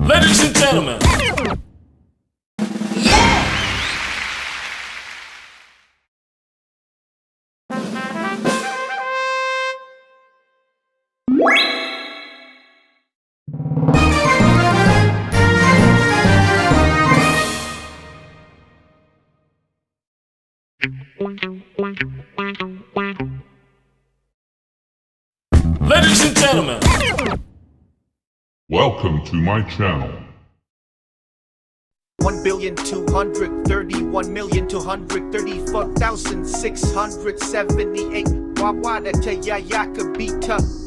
Ladies and gentlemen. Ladies and gentlemen. Welcome to my channel. 1,231,234,678 Wawada te Yayaka Bita